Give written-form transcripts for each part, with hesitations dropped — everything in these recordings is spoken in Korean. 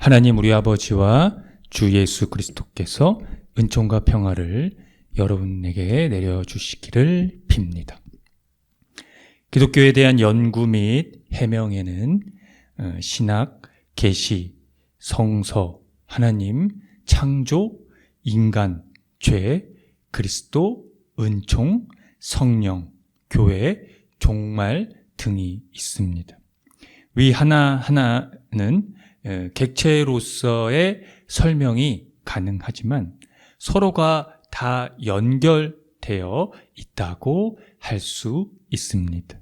하나님 우리 아버지와 주 예수 그리스도께서 은총과 평화를 여러분에게 내려주시기를 빕니다. 기독교에 대한 연구 및 해명에는 신학, 계시, 성서, 하나님, 창조, 인간, 죄, 그리스도, 은총, 성령, 교회, 종말 등이 있습니다. 위 하나하나는 객체로서의 설명이 가능하지만 서로가 다 연결되어 있다고 할 수 있습니다.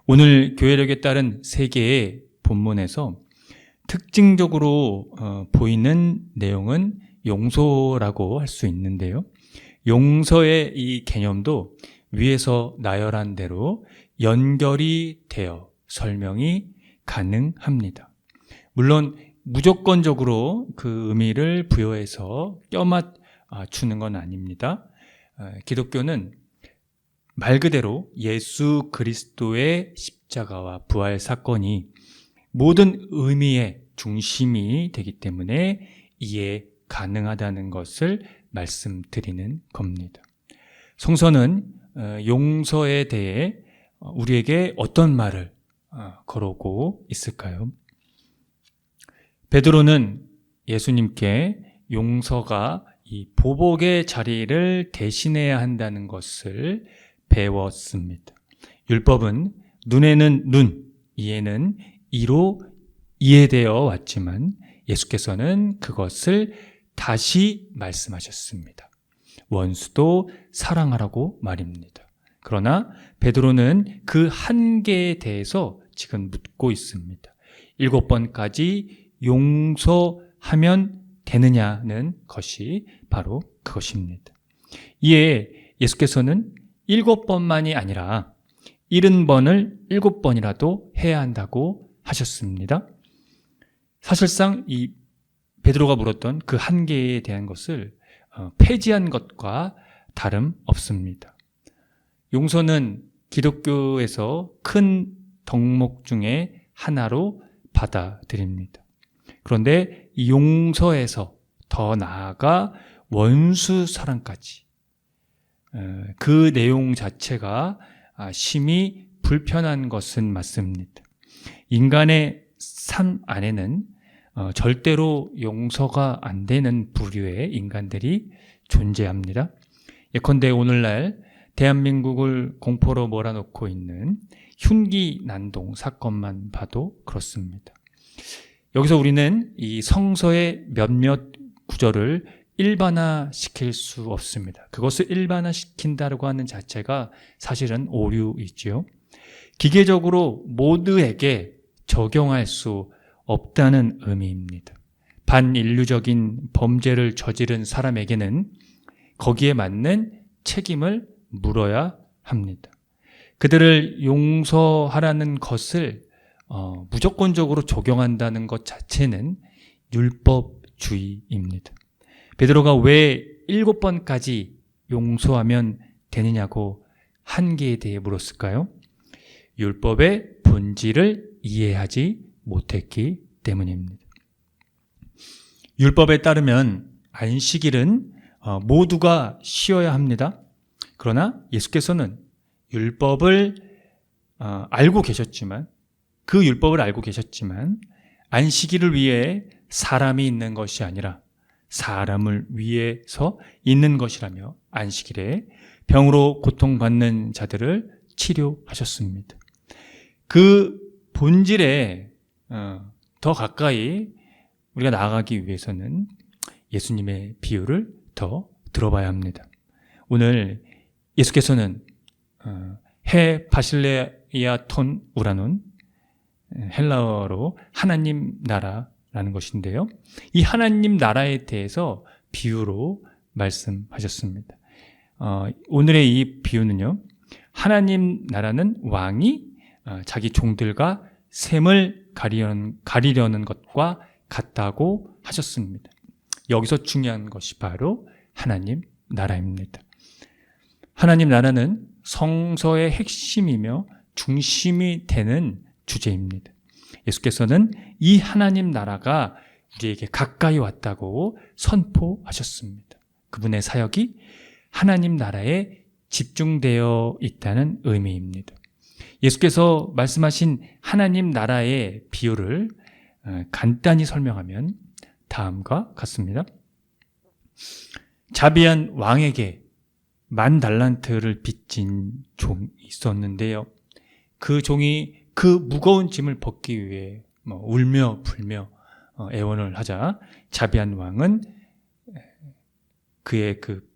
오늘 교회력에 따른 세 개의 본문에서 특징적으로 보이는 내용은 용서라고 할 수 있는데요. 용서의 이 개념도 위에서 나열한 대로 연결이 되어 설명이 가능합니다. 물론 무조건적으로 그 의미를 부여해서 껴맞추는 건 아닙니다. 기독교는 말 그대로 예수 그리스도의 십자가와 부활 사건이 모든 의미의 중심이 되기 때문에 이해 가능하다는 것을 말씀드리는 겁니다. 성서는 용서에 대해 우리에게 어떤 말을 걸어오고 있을까요? 베드로는 예수님께 용서가 이 보복의 자리를 대신해야 한다는 것을 배웠습니다. 율법은 눈에는 눈, 이에는 이로 이해되어 왔지만 예수께서는 그것을 다시 말씀하셨습니다. 원수도 사랑하라고 말입니다. 그러나 베드로는 그 한계에 대해서 지금 묻고 있습니다. 7번까지 용서하면 되느냐는 것이 바로 그것입니다. 이에 예수께서는 7번만이 아니라 70번을 7번이라도 해야 한다고 하셨습니다. 사실상 이 베드로가 물었던 그 한계에 대한 것을 폐지한 것과 다름없습니다. 용서는 기독교에서 큰 덕목 중에 하나로 받아들입니다. 그런데 이 용서에서 더 나아가 원수 사랑까지 그 내용 자체가 심히 불편한 것은 맞습니다. 인간의 삶 안에는 절대로 용서가 안 되는 부류의 인간들이 존재합니다. 예컨대 오늘날 대한민국을 공포로 몰아넣고 있는 흉기 난동 사건만 봐도 그렇습니다. 여기서 우리는 이 성서의 몇몇 구절을 일반화시킬 수 없습니다. 그것을 일반화시킨다고 하는 자체가 사실은 오류이지요. 기계적으로 모두에게 적용할 수 없다는 의미입니다. 반인류적인 범죄를 저지른 사람에게는 거기에 맞는 책임을 물어야 합니다. 그들을 용서하라는 것을 무조건적으로 적용한다는 것 자체는 율법주의입니다. 베드로가 왜 7번까지 용서하면 되느냐고 한계에 대해 물었을까요? 율법의 본질을 이해하지 못했기 때문입니다. 율법에 따르면 안식일은 모두가 쉬어야 합니다. 그러나 예수께서는 율법을 알고 계셨지만 그 율법을 알고 계셨지만 안식일을 위해 사람이 있는 것이 아니라 사람을 위해서 있는 것이라며 안식일에 병으로 고통받는 자들을 치료하셨습니다. 그 본질에 더 가까이 우리가 나아가기 위해서는 예수님의 비유를 더 들어봐야 합니다. 오늘 예수께서는 헤 바실레이아 톤 우라논, 헬라어로 하나님 나라라는 것인데요. 이 하나님 나라에 대해서 비유로 말씀하셨습니다. 오늘의 이 비유는요, 하나님 나라는 왕이 자기 종들과 셈을 가리려는 것과 같다고 하셨습니다. 여기서 중요한 것이 바로 하나님 나라입니다. 하나님 나라는 성서의 핵심이며 중심이 되는 주제입니다. 예수께서는 이 하나님 나라가 우리에게 가까이 왔다고 선포하셨습니다. 그분의 사역이 하나님 나라에 집중되어 있다는 의미입니다. 예수께서 말씀하신 하나님 나라의 비유를 간단히 설명하면 다음과 같습니다. 자비한 왕에게 10,000달란트를 빚진 종이 있었는데요. 그 종이 그 무거운 짐을 벗기 위해 울며 불며 애원을 하자 자비한 왕은 그의 그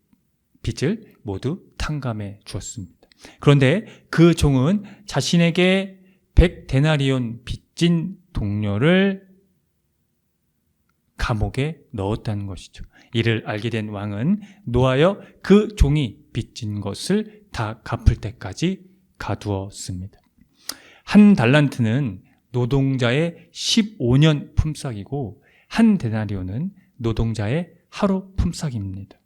빚을 모두 탕감해 주었습니다. 그런데 그 종은 자신에게 100데나리온 빚진 동료를 감옥에 넣었다는 것이죠. 이를 알게 된 왕은 노하여 그 종이 빚진 것을 다 갚을 때까지 가두었습니다. 1달란트는 노동자의 15년 품삯이고 1데나리온은 노동자의 하루 품삯입니다.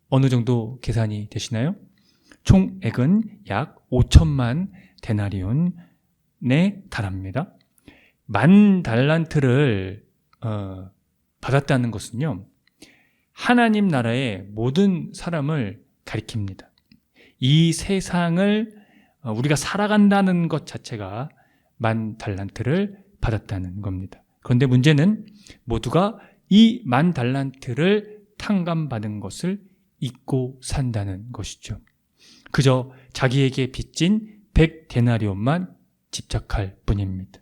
어느 정도 계산이 되시나요? 총액은 약 5천만 데나리온에 달합니다. 10,000달란트를 받았다는 것은요, 하나님 나라의 모든 사람을 가리킵니다. 이 세상을 우리가 살아간다는 것 자체가 10,000달란트를 받았다는 겁니다. 그런데 문제는 모두가 이 10,000달란트를 탕감받은 것을 잊고 산다는 것이죠. 그저 자기에게 빚진 100데나리온만 집착할 뿐입니다.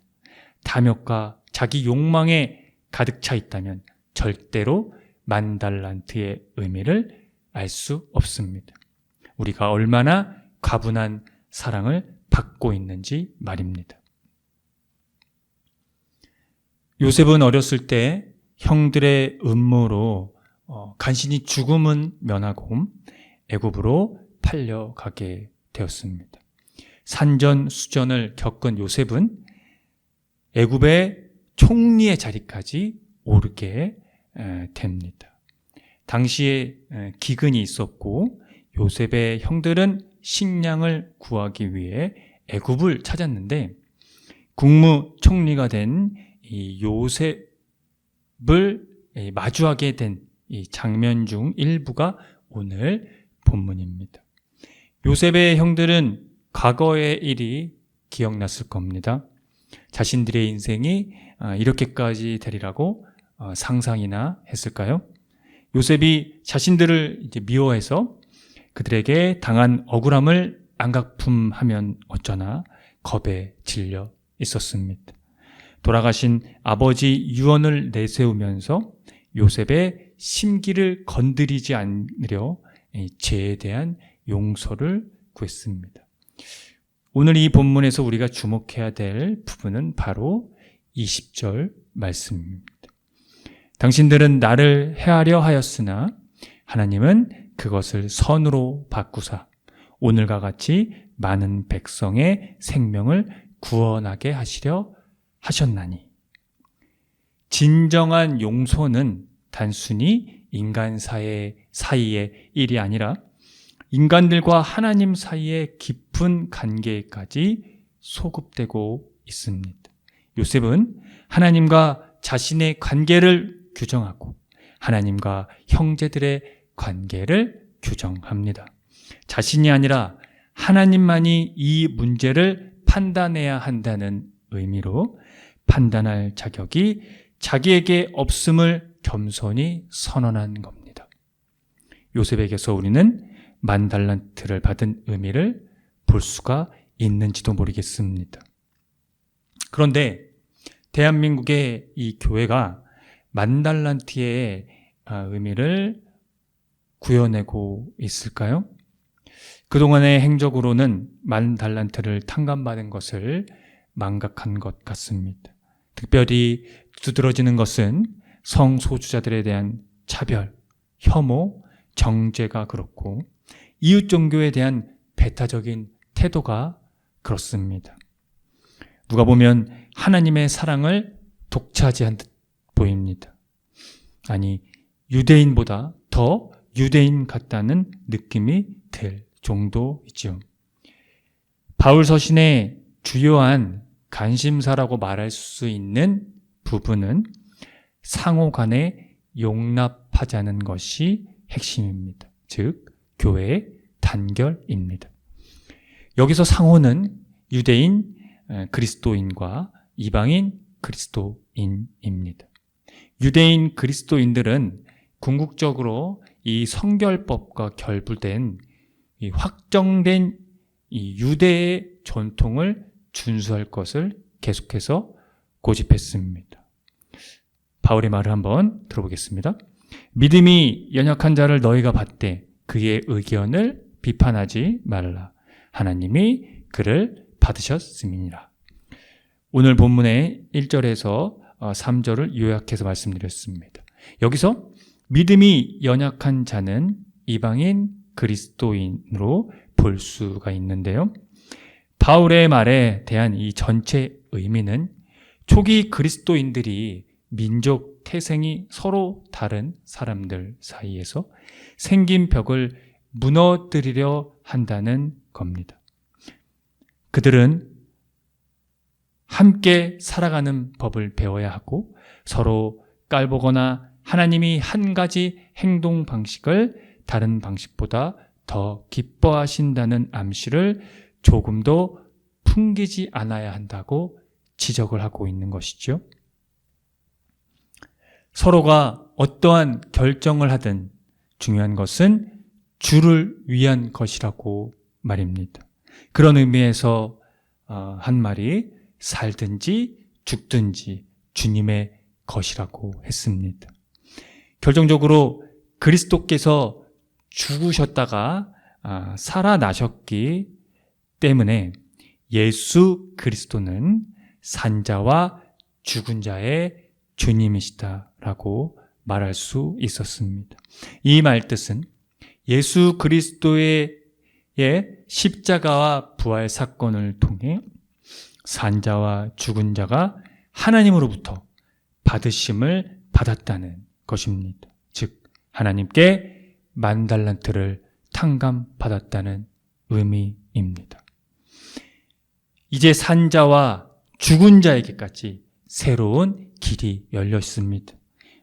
탐욕과 자기 욕망에 가득 차 있다면 절대로 10,000달란트의 의미를 알 수 없습니다. 우리가 얼마나 과분한 사랑을 받고 있는지 말입니다. 요셉은 어렸을 때 형들의 음모로 간신히 죽음은 면하고 애굽으로 팔려가게 되었습니다. 산전수전을 겪은 요셉은 애굽의 총리의 자리까지 오르게 됩니다. 당시에 기근이 있었고 요셉의 형들은 식량을 구하기 위해 애굽을 찾았는데 국무총리가 된 이 요셉을 마주하게 된 이 장면 중 일부가 오늘 본문입니다. 요셉의 형들은 과거의 일이 기억났을 겁니다. 자신들의 인생이 이렇게까지 되리라고 상상이나 했을까요? 요셉이 자신들을 이제 미워해서 그들에게 당한 억울함을 안각품하면 어쩌나 겁에 질려 있었습니다. 돌아가신 아버지 유언을 내세우면서 요셉의 심기를 건드리지 않으려 죄에 대한 용서를 구했습니다. 오늘 이 본문에서 우리가 주목해야 될 부분은 바로 20절 말씀입니다. 당신들은 나를 해하려 하였으나 하나님은 그것을 선으로 바꾸사 오늘과 같이 많은 백성의 생명을 구원하게 하시려 하셨나니. 진정한 용서는 단순히 인간 사이의 일이 아니라 인간들과 하나님 사이의 깊은 관계까지 소급되고 있습니다. 요셉은 하나님과 자신의 관계를 규정하고 하나님과 형제들의 관계를 규정합니다. 자신이 아니라 하나님만이 이 문제를 판단해야 한다는 의미로 판단할 자격이 자기에게 없음을 겸손히 선언한 겁니다. 요셉에게서 우리는 10,000달란트를 받은 의미를 볼 수가 있는지도 모르겠습니다. 그런데 대한민국의 이 교회가 10,000달란트의 의미를 구현하고 있을까요? 그동안의 행적으로는 10,000달란트를 탕감받은 것을 망각한 것 같습니다. 특별히 두드러지는 것은 성소수자들에 대한 차별, 혐오, 정죄가 그렇고 이웃 종교에 대한 배타적인 태도가 그렇습니다. 누가 보면 하나님의 사랑을 독차지한 듯 보입니다. 아니, 유대인보다 더 유대인 같다는 느낌이 들 정도이죠. 바울 서신의 주요한 관심사라고 말할 수 있는 부분은 상호 간에 용납하자는 것이 핵심입니다. 즉, 교회의 단결입니다. 여기서 상호는 유대인 그리스도인과 이방인 그리스도인입니다. 유대인 그리스도인들은 궁극적으로 이 성결법과 결부된 이 확정된 이 유대의 전통을 준수할 것을 계속해서 고집했습니다. 바울의 말을 한번 들어보겠습니다. 믿음이 연약한 자를 너희가 받되 그의 의견을 비판하지 말라. 하나님이 그를 받으셨음이니라. 오늘 본문의 1절에서 3절을 요약해서 말씀드렸습니다. 여기서 믿음이 연약한 자는 이방인 그리스도인으로 볼 수가 있는데요. 바울의 말에 대한 이 전체 의미는 초기 그리스도인들이 민족 태생이 서로 다른 사람들 사이에서 생긴 벽을 무너뜨리려 한다는 겁니다. 그들은 함께 살아가는 법을 배워야 하고 서로 깔보거나 하나님이 한 가지 행동 방식을 다른 방식보다 더 기뻐하신다는 암시를 조금도 풍기지 않아야 한다고 지적을 하고 있는 것이죠. 서로가 어떠한 결정을 하든 중요한 것은 주를 위한 것이라고 말입니다. 그런 의미에서 한 말이 살든지 죽든지 주님의 것이라고 했습니다. 결정적으로 그리스도께서 죽으셨다가 살아나셨기 때문에 예수 그리스도는 산자와 죽은 자의 주님이시다라고 말할 수 있었습니다. 이 말 뜻은 예수 그리스도의 십자가와 부활 사건을 통해 산자와 죽은 자가 하나님으로부터 받으심을 받았다는 것입니다. 즉 하나님께 10,000달란트를 탕감받았다는 의미입니다. 이제 산자와 죽은 자에게까지 새로운 길이 열려 있습니다.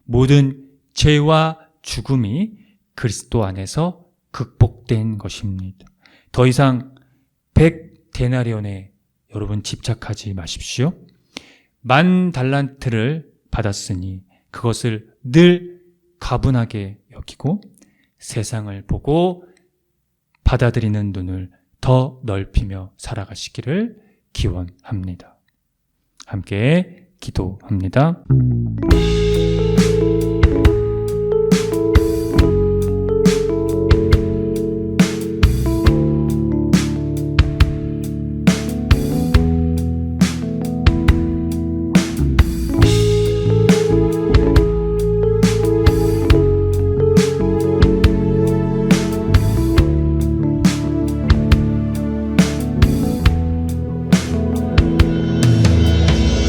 모든 죄와 죽음이 그리스도 안에서 극복된 것입니다. 더 이상 100데나리온에 여러분 집착하지 마십시오. 10,000달란트를 받았으니 그것을 늘 가분하게 여기고 세상을 보고 받아들이는 눈을 더 넓히며 살아가시기를 기원합니다. 함께 기도합니다.